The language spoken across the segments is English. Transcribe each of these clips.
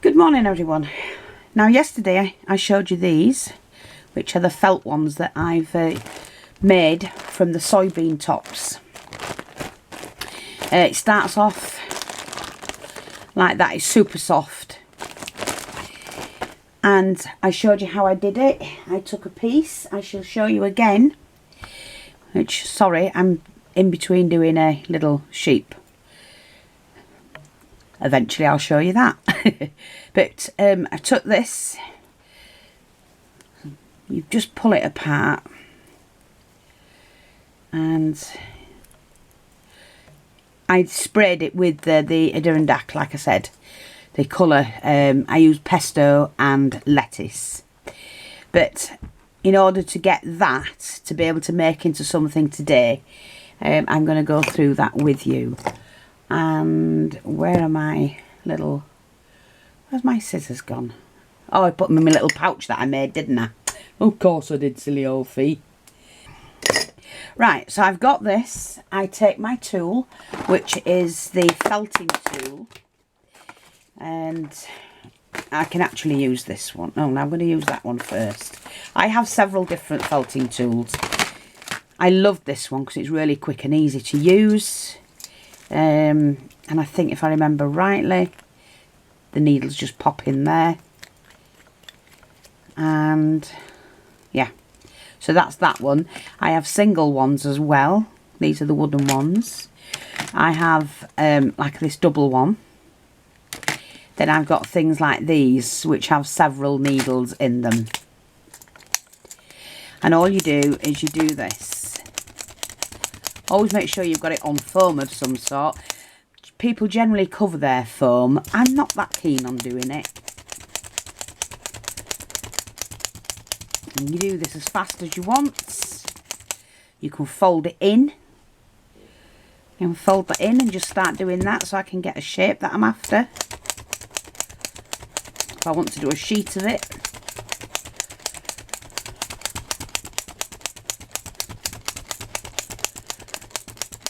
Good morning everyone. Now yesterday I showed you these, which are the felt ones that I've made from the soybean tops. It starts off like that, it's super soft. And I showed you how I did it. I took a piece, I shall show you again, which, sorry, I'm in between doing a little sheep. Eventually I'll show you that. But I took this, you just pull it apart, and I sprayed it with the Adirondack, like I said. The colour, I used pesto and lettuce. But in order to get that, to be able to make into something today, I'm going to go through that with you. And where are my little... Where's my scissors gone? Oh, I put them in my little pouch that I made, didn't I? Of course I did, silly old fee. Right, so I've got this. I take my tool, which is the felting tool. And I can actually use this one. Oh, no, I'm going to use that one first. I have several different felting tools. I love this one because it's really quick and easy to use. And I think if I remember rightly, the needles just pop in there. And yeah, so that's that one. I have single ones as well. These are the wooden ones. I have like this double one. Then I've got things like these, which have several needles in them. And all you do is you do this. Always make sure you've got it on foam of some sort. People generally cover their foam. I'm not that keen on doing it. And you do this as fast as you want. You can fold it in. You can fold that in and just start doing that so I can get a shape that I'm after. If I want to do a sheet of it.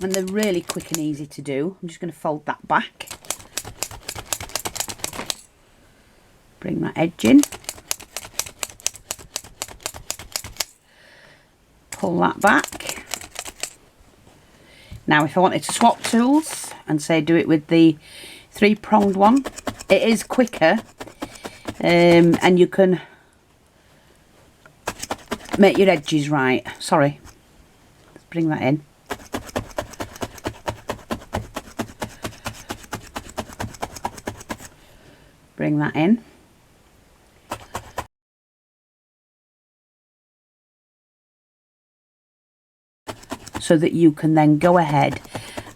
And they're really quick and easy to do. I'm just going to fold that back. Bring that edge in. Pull that back. Now if I wanted to swap tools and say do it with the 3-pronged one, it is quicker. And you can make your edges right. Sorry. Let's bring that in. Bring that in. So that you can then go ahead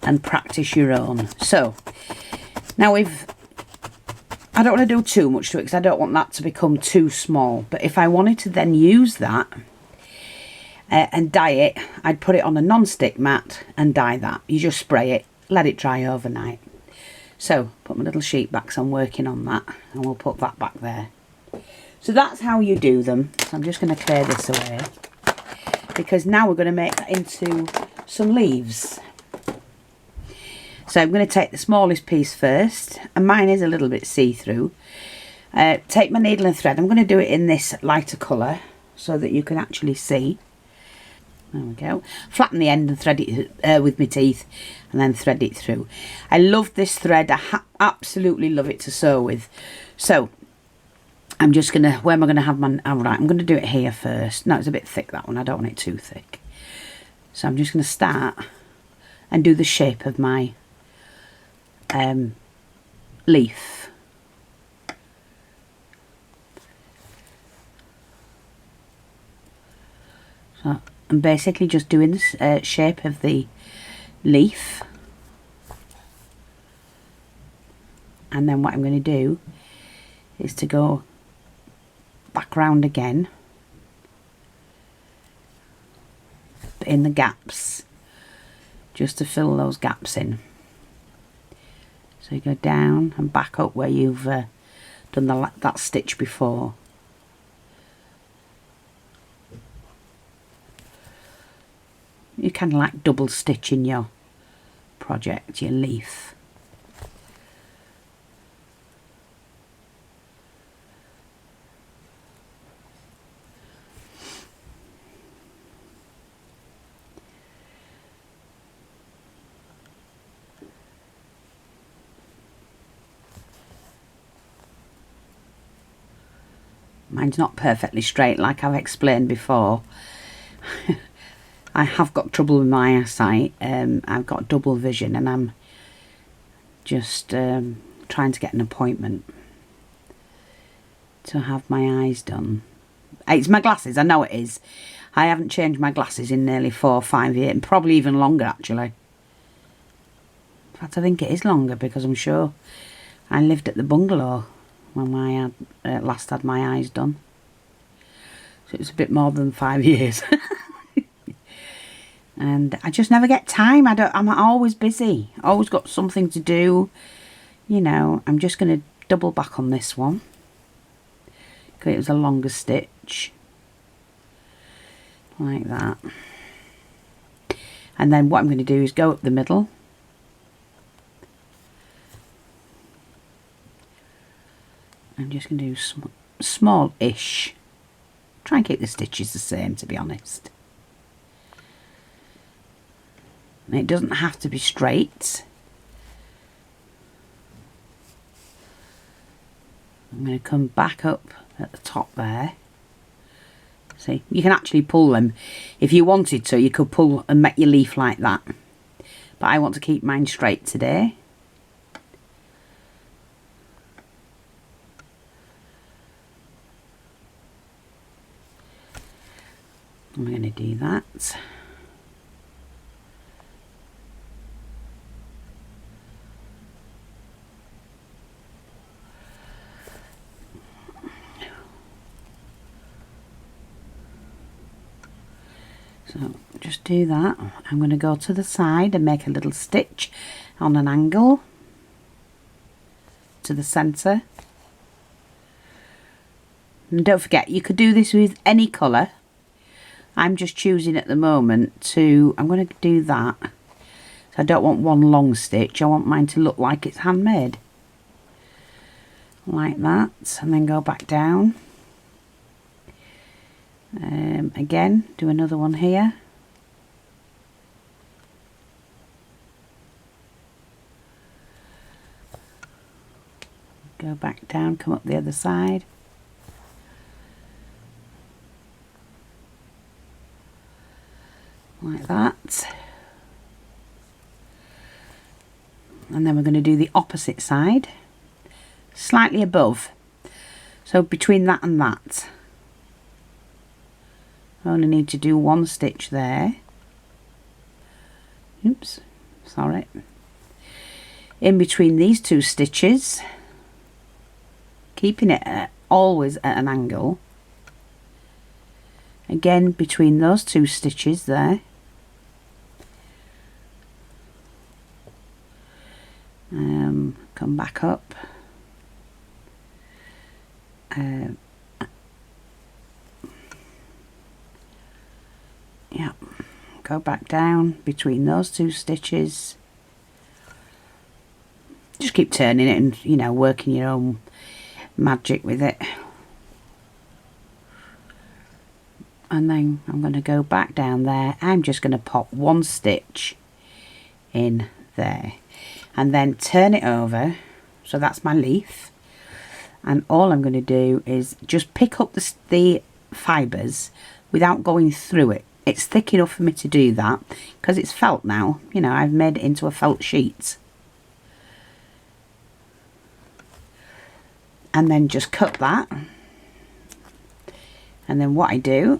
and practice your own. So now I don't want to do too much to it because I don't want that to become too small. But if I wanted to then use that and dye it, I'd put it on a non-stick mat and dye that. You just spray it, let it dry overnight. So, put my little sheet back, so I'm working on that, and we'll put that back there. So that's how you do them. So I'm just going to clear this away, because now we're going to make that into some leaves. So I'm going to take the smallest piece first, and mine is a little bit see-through. Take my needle and thread. I'm going to do it in this lighter colour, so that you can actually see. There we go. Flatten the end and thread it with my teeth, and then thread it through. I love this thread. I absolutely love it to sew with. So I'm just gonna, where am I gonna have my, right, I'm gonna do it here first. No, it's a bit thick, that one. I don't want it too thick. So I'm just gonna start and do the shape of my leaf. So I'm basically just doing the shape of the leaf, and then what I'm going to do is to go back round again, but in the gaps, just to fill those gaps in. So you go down and back up where you've done that stitch before. You kind of like double stitch in your project, your leaf. Mine's not perfectly straight like I've explained before. I have got trouble with my eyesight. I've got double vision, and I'm just trying to get an appointment to have my eyes done. It's my glasses, I know it is. I haven't changed my glasses in nearly 4 or 5 years, and probably even longer actually. In fact, I think it is longer, because I'm sure I lived at the bungalow when I last had my eyes done. So it was a bit more than 5 years. And I just never get time. I'm always busy. Always got something to do. You know, I'm just going to double back on this one, because it was a longer stitch. Like that. And then what I'm going to do is go up the middle. I'm just going to do small-ish. Try and keep the stitches the same, to be honest. And it doesn't have to be straight. I'm going to come back up at the top there. See, you can actually pull them. If you wanted to, you could pull and make your leaf like that. But I want to keep mine straight today. I'm going to do that. So just do that. I'm going to go to the side and make a little stitch on an angle to the centre. And don't forget, you could do this with any colour. I'm just choosing at the moment to, I'm going to do that. So I don't want one long stitch. I want mine to look like it's handmade. Like that. And then go back down. Again, do another one here. Go back down, come up the other side. Like that. And then we're going to do the opposite side. Slightly above. So between that and that. I only need to do one stitch there. Oops, sorry. In between these two stitches, keeping it always at an angle. Again, between those two stitches there. Come back up. Yeah, go back down between those two stitches. Just keep turning it and, you know, working your own magic with it. And then I'm going to go back down there. I'm just going to pop one stitch in there and then turn it over. So that's my leaf. And all I'm going to do is just pick up the fibres without going through it. It's thick enough for me to do that because it's felt now. You know, I've made it into a felt sheet. And then just cut that. And then what I do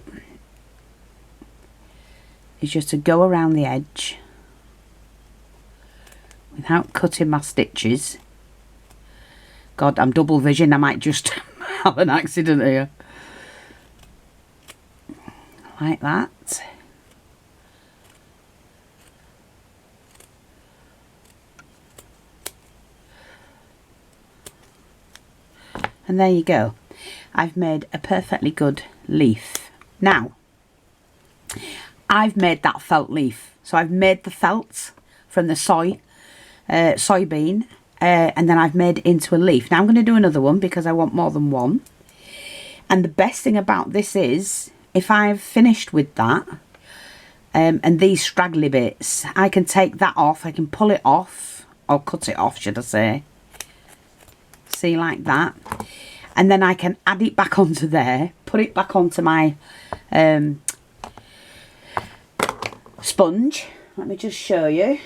is just to go around the edge without cutting my stitches. God, I'm double vision. I might just have an accident here. Like that. And there you go. I've made a perfectly good leaf. Now, I've made that felt leaf. So I've made the felt from the soybean, and then I've made it into a leaf. Now I'm going to do another one because I want more than one. And the best thing about this is, if I've finished with that, and these straggly bits, I can take that off. I can pull it off, or cut it off, should I say. See, like that. and then I can add it back onto there, put it back onto my sponge. Let me just show you,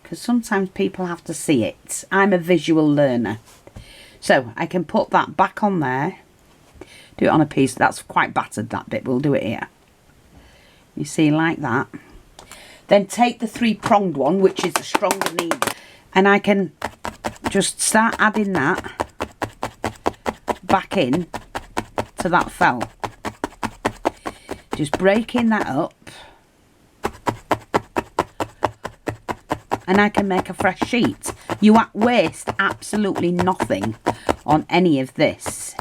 because sometimes people have to see it. I'm a visual learner. So I can put that back on there, do it on a piece. That's quite battered, that bit. We'll do it here. You see, like that. Then take the 3-pronged one, which is the stronger needle, and I can just start adding that back in to that felt. Just breaking that up, and I can make a fresh sheet. You waste absolutely nothing on any of this.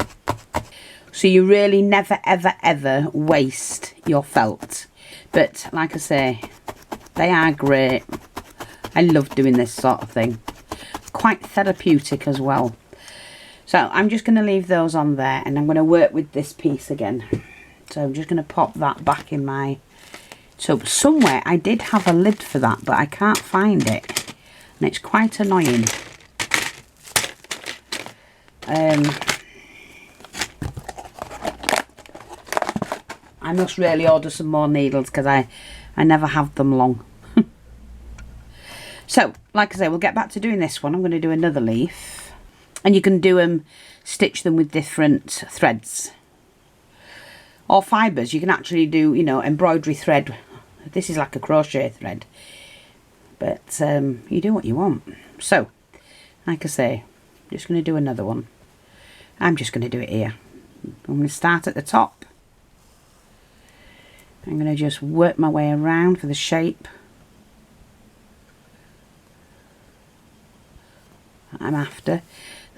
So you really never, ever, ever waste your felt. But like I say, they are great. I love doing this sort of thing. Quite therapeutic as well. So I'm just going to leave those on there, and I'm going to work with this piece again. So I'm just going to pop that back in my... So somewhere I did have a lid for that, but I can't find it. And it's quite annoying. I must really order some more needles, because I never have them long. So, like I say, we'll get back to doing this one. I'm going to do another leaf. And you can do them, stitch them with different threads. Or fibres. You can actually do, you know, embroidery thread. This is like a crochet thread. But you do what you want. So, like I say, I'm just going to do another one. I'm just going to do it here. I'm going to start at the top. I'm going to just work my way around for the shape I'm after.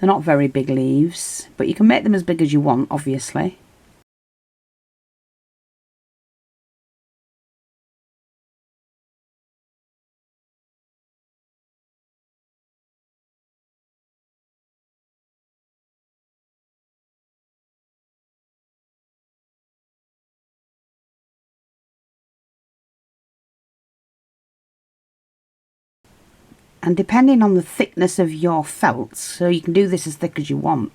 They're not very big leaves, but you can make them as big as you want, obviously. And depending on the thickness of your felt, so you can do this as thick as you want,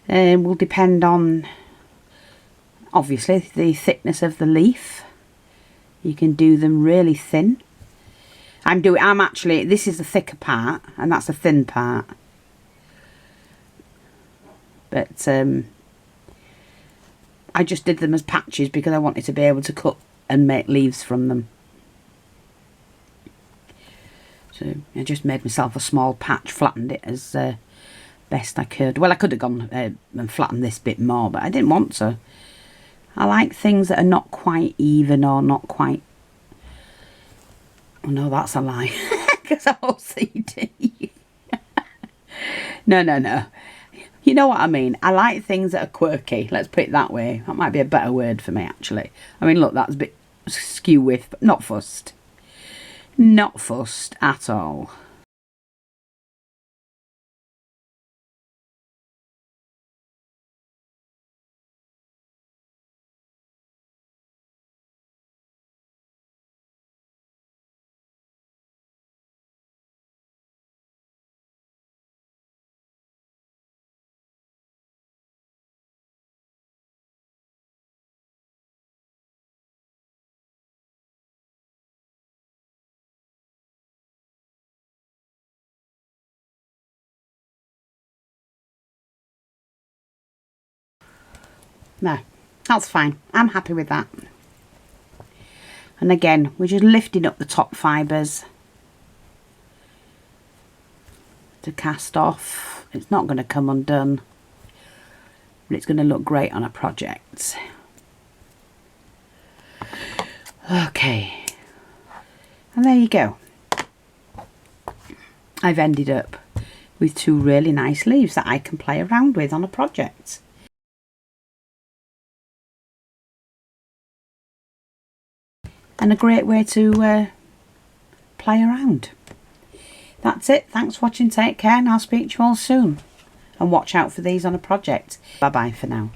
will depend on, obviously, the thickness of the leaf. You can do them really thin. I'm actually, this is the thicker part, and that's the thin part. But I just did them as patches because I wanted to be able to cut and make leaves from them. So I just made myself a small patch, flattened it as best I could. Well, I could have gone and flattened this bit more, but I didn't want to. I like things that are not quite even or not quite... Oh no, that's a lie, because I'm OCD. No. You know what I mean. I like things that are quirky. Let's put it that way. That might be a better word for me, actually. I mean, look, that's a bit skew with, but not fussed. Not fussed at all. No, that's fine. I'm happy with that. And again, we're just lifting up the top fibres to cast off. It's not going to come undone, but it's going to look great on a project. Okay, and there you go. I've ended up with 2 really nice leaves that I can play around with on a project. And a great way to play around. That's it. Thanks for watching. Take care, and I'll speak to you all soon. And watch out for these on a project. Bye bye for now.